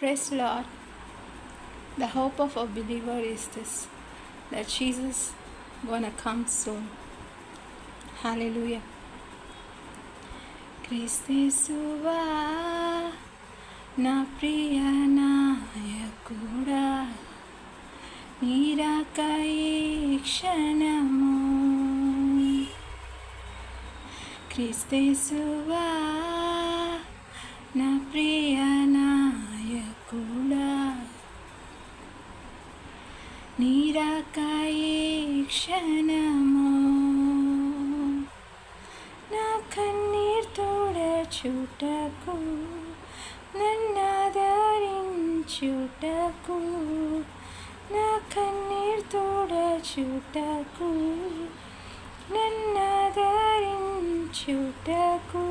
Praise the Lord. The hope of a believer is this, that Jesus gonna come soon. Hallelujah. క్రీస్తేసువా నా ప్రియ నాయకుడా, నీరాకై క్షణము. క్రీస్తేసువా నా ప్రియ నాయకుడా, నీరాకై క్షణము. నా కన్నీర్ తుడచుటకు, నన్నాదరించుటకు, నా కన్నీర్ తుడచుటకు, నన్నాదరించుటకు,